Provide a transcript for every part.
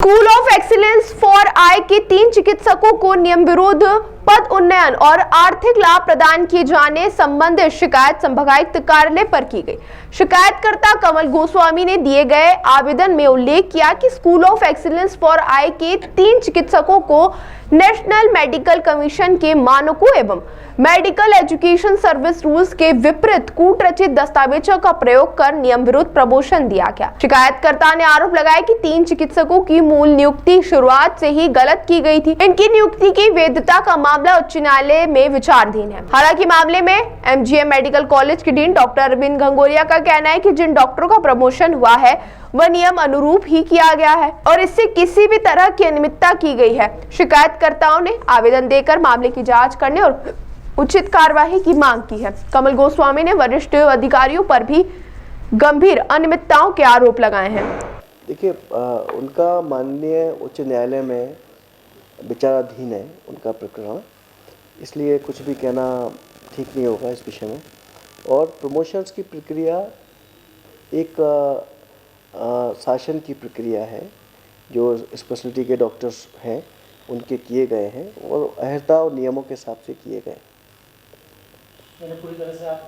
School of excellence for I के 3 चिकित्सकों को नियम विरुद्ध पद उन्नयन और आर्थिक लाभ प्रदान किए जाने संबंधित शिकायत संभागायुक्त कार्यालय पर की गई। शिकायतकर्ता कमल गोस्वामी ने दिए गए आवेदन में उल्लेख किया कि school of excellence for I के 3 चिकित्सकों को नेशनल मेडिकल कमीशन के मानकों एवं मेडिकल एजुकेशन सर्विस रूल्स के विपरीत कूटरचित दस्तावेजों का प्रयोग कर नियम विरुद्ध प्रमोशन दिया गया। शिकायतकर्ता ने आरोप लगाया कि 3 चिकित्सकों की मूल नियुक्ति शुरुआत से ही गलत की गई थी। इनकी नियुक्ति की वैधता का मामला उच्च न्यायालय में विचाराधीन है। हालांकि मामले में एमजीएम मेडिकल कॉलेज के डीन डॉक्टर अरविंद घंगोरिया का कहना है कि जिन डॉक्टरों का प्रमोशन हुआ है वह नियम अनुरूप ही किया गया है और इससे किसी भी तरह की अनियमितता की गई है। शिकायतकर्ताओं ने आवेदन देकर मामले की जांच करने और उचित कार्यवाही की मांग की है। कमल गोस्वामी ने वरिष्ठ अधिकारियों पर भी गंभीर अनियमितताओं के आरोप लगाए हैं। देखिए, उनका माननीय उच्च न्यायालय में विचाराधीन है उनका प्रकरण, इसलिए कुछ भी कहना ठीक नहीं होगा इस विषय में। और प्रमोशंस की प्रक्रिया एक शासन की प्रक्रिया है जो स्पेशलिटी के डॉक्टर्स हैं उनके किए गए हैं और अहर्ता और नियमों के हिसाब से किए गए। पूरी तरह से आप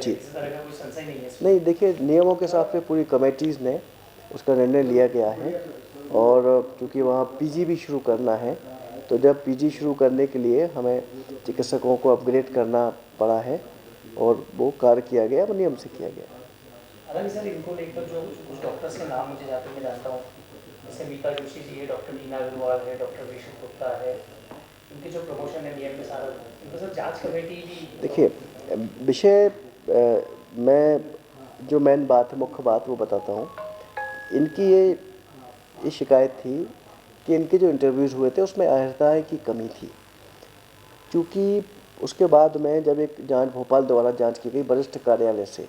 जी, किसी तरह का कोई संशय नहीं है? नहीं, देखिए, नियमों के हिसाब से पूरी कमेटीज़ ने उसका निर्णय लिया गया है। और क्योंकि वहाँ पीजी भी शुरू करना है, तो जब पीजी शुरू करने के लिए हमें चिकित्सकों को अपग्रेड करना पड़ा है और वो कार्य किया गया, वो नियम से किया गया। हालांकि सर, इनको लेकर जो कुछ डॉक्टर्स के नाम मुझे जाते मैं जानता हूँ, जैसे मीता जोशी जी है, डॉक्टर नीना अग्रवाल है, डॉक्टर विशु गुप्ता है, इनके जो प्रमोशन है नियम के सारा इनको सर जांच कमेटी भी। देखिए, विषय मैं जो मेन बात है, मुख्य बात वो बताता हूँ। इनकी ये शिकायत थी कि इनके जो इंटरव्यूज़ हुए थे उसमें अहर्ता की कमी थी। क्योंकि उसके बाद में जब एक जांच भोपाल द्वारा जांच की गई वरिष्ठ कार्यालय से,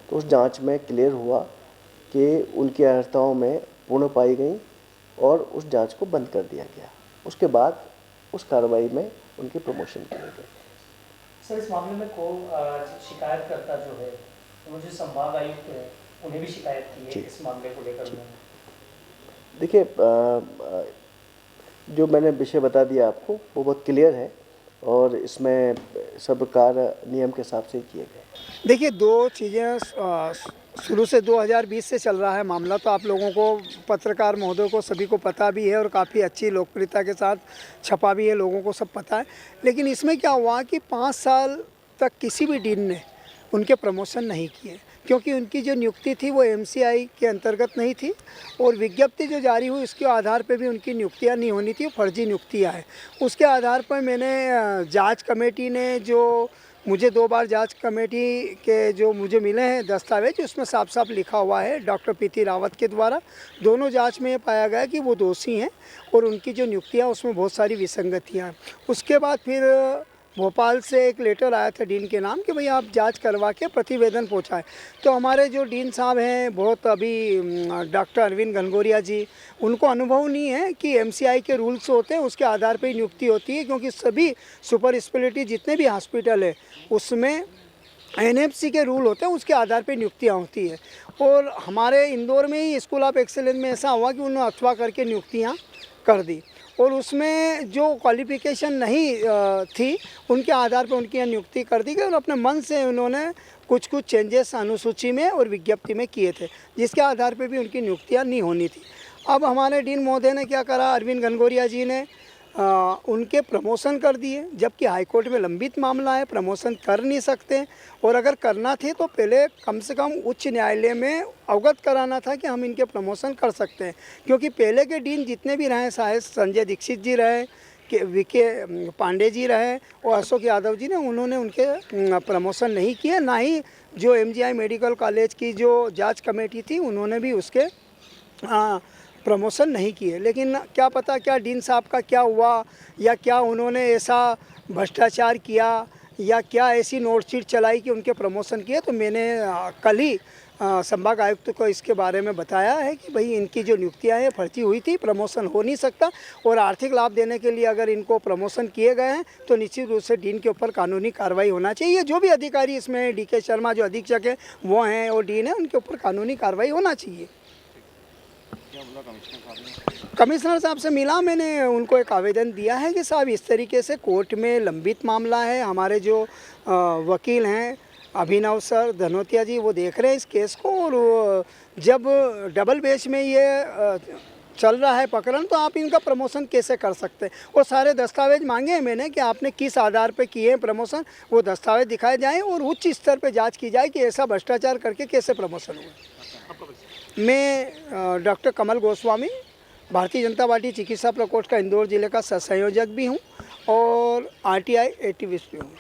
तो उस जांच में क्लियर हुआ कि उनकी अहर्ताओं में पूर्ण पाई गई और उस जांच को बंद कर दिया गया। उसके बाद उस कार्रवाई में उनके प्रमोशन किए गए। सर, इस मामले में को शिकायतकर्ता जो है वो जो संभाग आयुक्त है उन्हें भी शिकायत की है इस मामले को लेकर? देखिए, जो मैंने विषय बता दिया आपको वो बहुत क्लियर है और इसमें सब कार्य नियम के हिसाब से किए गए। देखिए, दो चीज़ें शुरू से 2020 से चल रहा है मामला, तो आप लोगों को, पत्रकार महोदय को, सभी को पता भी है और काफ़ी अच्छी लोकप्रियता के साथ छपा भी है, लोगों को सब पता है। लेकिन इसमें क्या हुआ कि 5 साल तक किसी भी डीन ने उनके प्रमोशन नहीं किए, क्योंकि उनकी जो नियुक्ति थी वो एमसीआई के अंतर्गत नहीं थी और विज्ञप्ति जो जारी हुई उसके आधार पे भी उनकी नियुक्तियां नहीं होनी थी, फर्जी नियुक्तियां हैं। उसके आधार पर मैंने जांच कमेटी ने जो मुझे 2 बार जांच कमेटी के जो मुझे मिले हैं दस्तावेज, उसमें साफ साफ लिखा हुआ है डॉक्टर पीती रावत के द्वारा, दोनों जांच में ये पाया गया कि वो दोषी हैं और उनकी जो नियुक्तियाँ उसमें बहुत सारी विसंगतियाँ हैं। उसके बाद फिर भोपाल से एक लेटर आया था डीन के नाम कि भाई आप जांच करवा के प्रतिवेदन पहुंचाएं। तो हमारे जो डीन साहब हैं बहुत अभी डॉक्टर अरविंद घनगोरिया जी, उनको अनुभव नहीं है कि एमसीआई के रूल्स होते हैं उसके आधार पर नियुक्ति होती है, क्योंकि सभी सुपर स्पेशलिटी जितने भी हॉस्पिटल है उसमें एनएफसी के रूल होते हैं, उसके आधार पर नियुक्तियाँ होती है। और हमारे इंदौर में ही स्कूल ऑफ एक्सीलेंस में ऐसा हुआ कि उन्होंने अथवा करके नियुक्तियाँ कर दी और उसमें जो क्वालिफिकेशन नहीं थी उनके आधार पर उनकी नियुक्ति कर दी गई और अपने मन से उन्होंने कुछ चेंजेस अनुसूची में और विज्ञप्ति में किए थे, जिसके आधार पर भी उनकी नियुक्तियां नहीं होनी थी। अब हमारे डीन महोदय ने क्या करा, अरविंद घनगोरिया जी ने उनके प्रमोशन कर दिए, जबकि हाईकोर्ट में लंबित मामला है, प्रमोशन कर नहीं सकते। और अगर करना थे तो पहले कम से कम उच्च न्यायालय में अवगत कराना था कि हम इनके प्रमोशन कर सकते हैं, क्योंकि पहले के डीन जितने भी रहे, चाहे संजय दीक्षित जी रहे, वीके पांडे जी रहे और अशोक यादव जी ने, उन्होंने उनके प्रमोशन नहीं किए। ना ही जो एमजीआई मेडिकल कॉलेज की जो जाँच कमेटी थी उन्होंने भी उसके प्रमोशन नहीं किए। लेकिन क्या पता क्या डीन साहब का क्या हुआ, या क्या उन्होंने ऐसा भ्रष्टाचार किया, या क्या ऐसी नोटशीट चलाई कि उनके प्रमोशन किए। तो मैंने कल ही संभाग आयुक्त को इसके बारे में बताया है कि भाई इनकी जो नियुक्तियाँ हैं फर्जी हुई थी, प्रमोशन हो नहीं सकता और आर्थिक लाभ देने के लिए अगर इनको प्रमोशन किए गए हैं तो निश्चित रूप से डीन के ऊपर कानूनी कार्रवाई होना चाहिए। जो भी अधिकारी इसमें डीके शर्मा जो अधीक्षक है वो हैं और डीन है, उनके ऊपर कानूनी कार्रवाई होना चाहिए। कमिश्नर साहब से मिला, मैंने उनको एक आवेदन दिया है कि साहब इस तरीके से कोर्ट में लंबित मामला है, हमारे जो वकील हैं अभिनव सर धनोतिया जी वो देख रहे हैं इस केस को, और जब डबल बेच में ये चल रहा है प्रकरण तो आप इनका प्रमोशन कैसे कर सकते हैं। वो सारे दस्तावेज मांगे हैं मैंने कि आपने किस आधार पे किए हैं प्रमोशन, वो दस्तावेज दिखाए जाएं और उच्च स्तर पे जांच की जाए कि ऐसा भ्रष्टाचार करके कैसे प्रमोशन हुआ। मैं डॉक्टर कमल गोस्वामी, भारतीय जनता पार्टी चिकित्सा प्रकोष्ठ का इंदौर जिले का सह संयोजक भी हूँ और RTI एक्टिविस्ट भी हूँ।